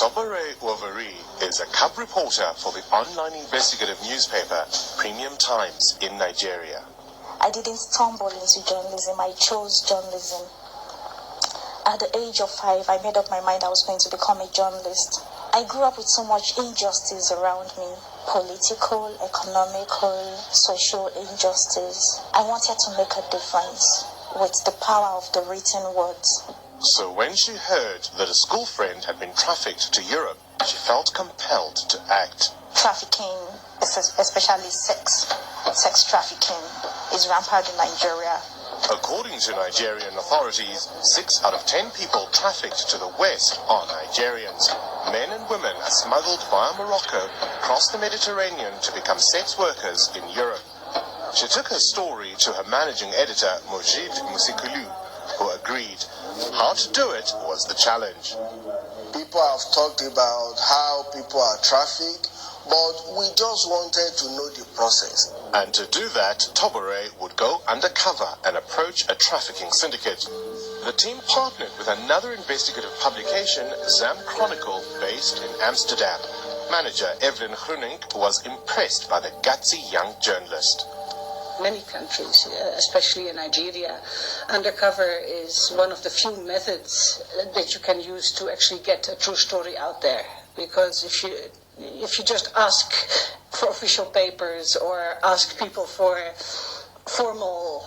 MIAHWRA-videos is a cub reporter for the online investigative newspaper Premium Times in Nigeria. I didn't stumble into journalism, I chose journalism. At the age of 5, I made up my mind I was going to become a journalist. I grew up with so much injustice around me. Political, economical, social injustice. I wanted to make a difference with the power of the written words. So when she heard that a school friend had been trafficked to Europe, she felt compelled to act. Trafficking, especially sex trafficking, is rampant in Nigeria. According to Nigerian authorities, 6 out of 10 people trafficked to the west are Nigerians. Men and women are smuggled via Morocco across the Mediterranean to become sex workers in Europe. She took her story to her managing editor, Mojid Musikulu, who agreed. How to do it was the challenge. People have talked about how people are trafficked, but we just wanted to know the process. And to do that, Tobore would go undercover and approach a trafficking syndicate. The team partnered with another investigative publication, Zam Chronicle, based in Amsterdam. Manager Evelyn Groening was impressed by the gutsy young journalist. Many countries, especially in Nigeria, undercover is one of the few methods that you can use to actually get a true story out there. Because if you just ask for official papers or ask people for formal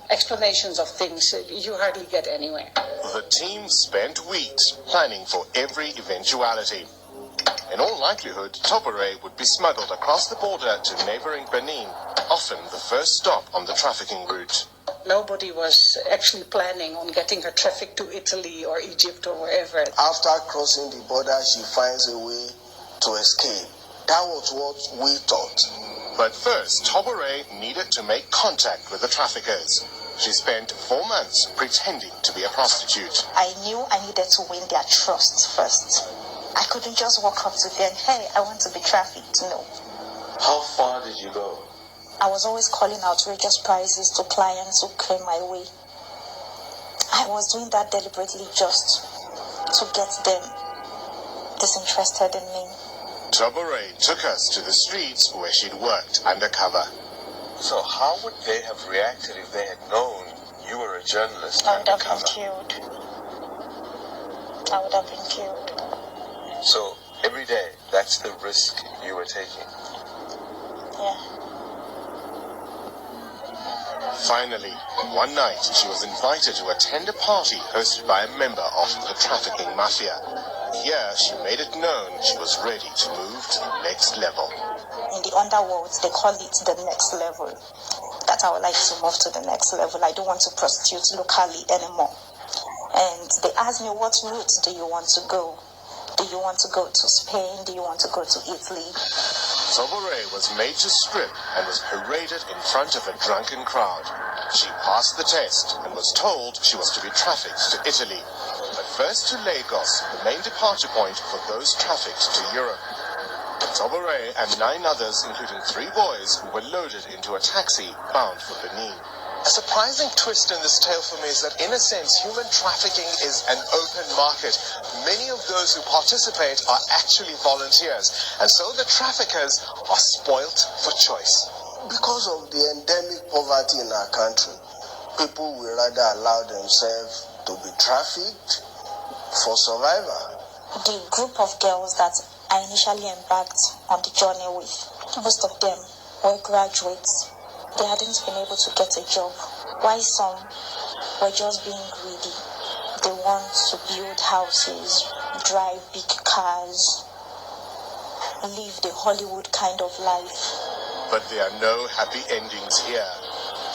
explanations of things, you hardly get anywhere. The team spent weeks planning for every eventuality. In all likelihood, Tobore would be smuggled across the border to neighboring Benin, often the first stop on the trafficking route. Nobody was actually planning on getting her trafficked to Italy or Egypt or wherever. After crossing the border, she finds a way to escape. That was what we thought. But first, Tobore needed to make contact with the traffickers. She spent 4 months pretending to be a prostitute. I knew I needed to win their trust first. I couldn't just walk up to them, hey, I want to be trafficked. No. How far did you go? I was always calling outrageous prices to clients who came my way. I was doing that deliberately just to get them disinterested in me. Tobore took us to the streets where she'd worked undercover. So how would they have reacted if they had known you were a journalist I would have undercover? been killed. I would have been killed. So every day, that's the risk you were taking? Yeah. Finally, one night she was invited to attend a party hosted by a member of the trafficking mafia. Here she made it known she was ready to move to the next level. In the underworld, they call it the next level. That I would like to move to the next level. I don't want to prostitute locally anymore. And they asked me, what route do you want to go? Do you want to go to Spain? Do you want to go to Italy? Tobore was made to strip and was paraded in front of a drunken crowd. She passed the test and was told she was to be trafficked to Italy. But first to Lagos, the main departure point for those trafficked to Europe. Tobore and 9 others, including 3 boys, were loaded into a taxi bound for Benin. A surprising twist in this tale for me is that, in a sense, human trafficking is an open market. Many of those who participate are actually volunteers, and so the traffickers are spoilt for choice. Because of the endemic poverty in our country, people will rather allow themselves to be trafficked for survival. The group of girls that I initially embarked on the journey with, most of them were graduates. They hadn't been able to get a job. Why some were just being greedy. They want to build houses, drive big cars, live the Hollywood kind of life. But there are no happy endings here.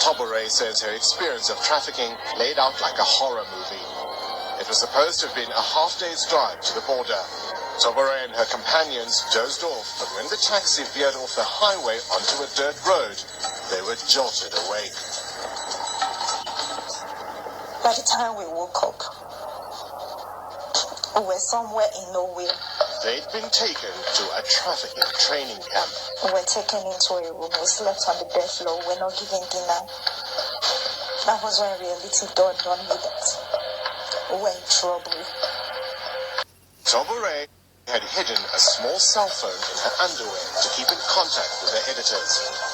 Tobore says her experience of trafficking played out like a horror movie. It was supposed to have been a half-day's drive to the border. Tobore and her companions dozed off, but when the taxi veered off the highway onto a dirt road, they were jolted awake. By the time we woke up, we were somewhere in nowhere. They'd been taken to a trafficking training camp. We were taken into a room. We slept on the bed floor. We were not given dinner. That was when reality dawned on me that we were in trouble. Tobore had hidden a small cell phone in her underwear to keep in contact with her editors,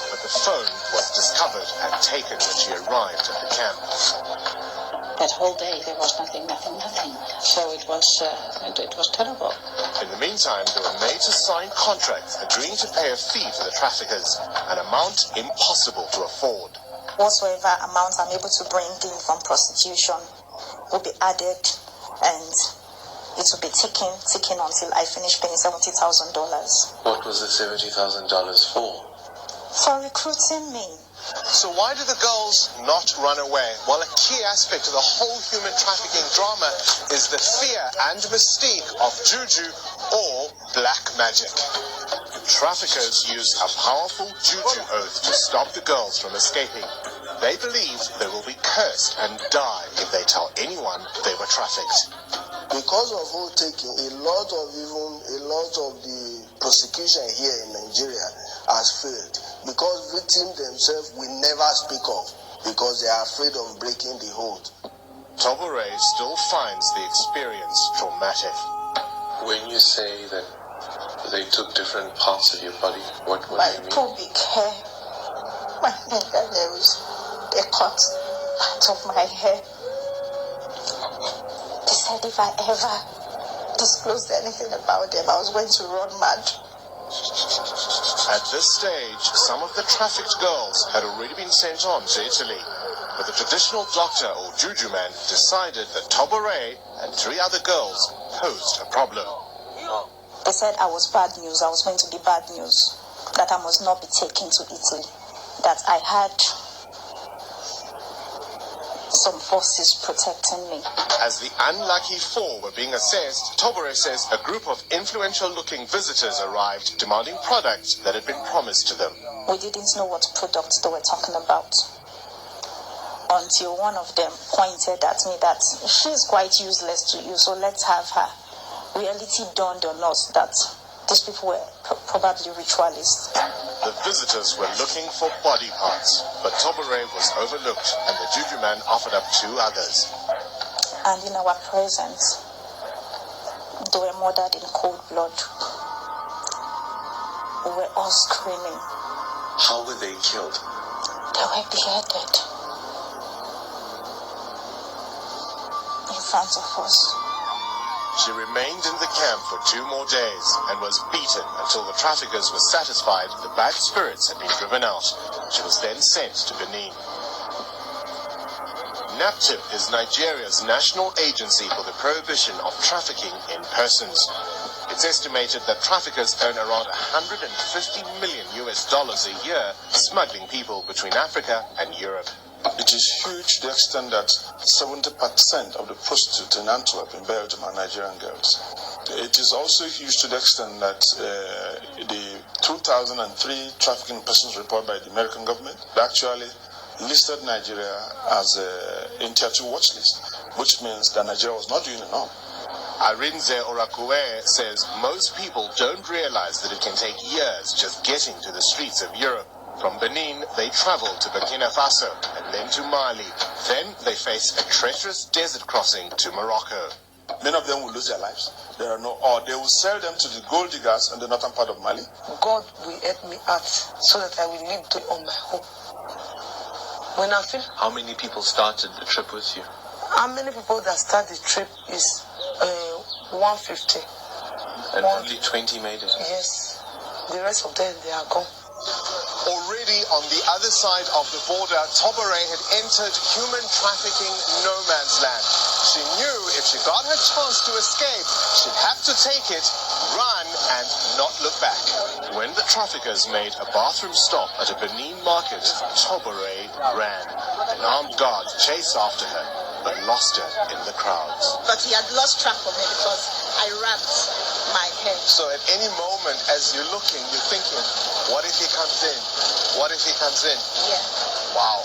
but the phone was discovered and taken when she arrived at the camp. That whole day there was nothing. So it was terrible. In the meantime, they were made to sign contracts agreeing to pay a fee to the traffickers, an amount impossible to afford. Whatsoever amount I'm able to bring in from prostitution will be added, and it will be ticking until I finish paying $70,000. What was the $70,000 for? For recruiting me. So why do the girls not run away? Well, a key aspect of the whole human trafficking drama is the fear and mystique of juju or black magic. Traffickers use a powerful juju oath to stop the girls from escaping. They believe they will be cursed and die if they tell anyone they were trafficked. Because of whole taking, a lot of the prosecution here in Nigeria has failed. Because victims themselves will never speak of, because they are afraid of breaking the hold. Tobore still finds the experience traumatic. When you say that they took different parts of your body, what do you mean? My pubic hair, my fingernails, they cut part of my hair. They said if I ever disclosed anything about them, I was going to run mad. At this stage, some of the trafficked girls had already been sent on to Italy, but the traditional doctor or juju man decided that Tobore and 3 other girls posed a problem. They said I was bad news, I was going to be bad news, that I must not be taken to Italy, that I had some forces protecting me. As the unlucky 4 were being assessed, Tobore says a group of influential-looking visitors arrived demanding products that had been promised to them. We didn't know what products they were talking about, until one of them pointed at me that she's quite useless to you, so let's have her. Reality dawned on us that these people were probably ritualists. The visitors were looking for body parts, but Tobore was overlooked and the juju man offered up 2 others. And in our presence, they were murdered in cold blood. We were all screaming. How were they killed? They were beheaded in front of us. She remained in the camp for 2 more days and was beaten until the traffickers were satisfied the bad spirits had been driven out. She was then sent to Benin. NAPTIP is Nigeria's national agency for the prohibition of trafficking in persons. It's estimated that traffickers earn around $150 million a year smuggling people between Africa and Europe. It is huge to the extent that 70% of the prostitutes in Antwerp in Belgium are Nigerian girls. It is also huge to the extent that the 2003 trafficking persons report by the American government actually listed Nigeria as in Tier 2 watch list, which means that Nigeria was not doing enough. Arinze Orakue says most people don't realize that it can take years just getting to the streets of Europe. From Benin, they travel to Burkina Faso and then to Mali. Then they face a treacherous desert crossing to Morocco. Many of them will lose their lives. Or they will sell them to the gold diggers in the northern part of Mali. God will help me out so that I will live on my own. When I feel... How many people started the trip with you? How many people that start the trip is 150. And only 20 made it? Yes. The rest of them, they are gone. Already on the other side of the border, Tobore had entered human trafficking no man's land. She knew if she got her chance to escape, she'd have to take it, run, and not look back. When the traffickers made a bathroom stop at a Benin market, Tobore ran. An armed guard chased after her, but lost her in the crowds. But he had lost track of me because I wrapped my head. So at any moment, as you're looking, you're thinking, what if he comes in? What if he comes in? Yeah. Wow.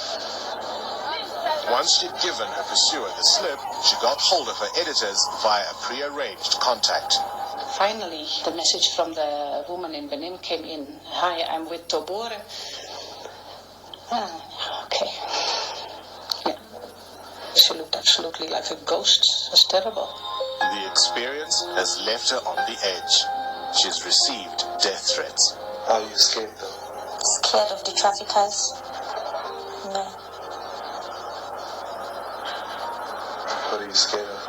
Once she'd given her pursuer the slip, she got hold of her editors via a pre-arranged contact. Finally, the message from the woman in Benin came in. Hi, I'm with Tobore. Okay. Yeah. She looked absolutely like a ghost. It was terrible. The experience has left her on the edge. She's received death threats. Are you scared though? Scared of the traffickers? No. What are you scared of?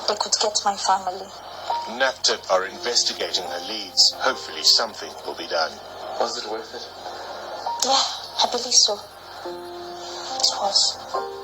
They could get my family. NAPTIP are investigating her leads. Hopefully something will be done. Was it worth it? Yeah, I believe so. It was.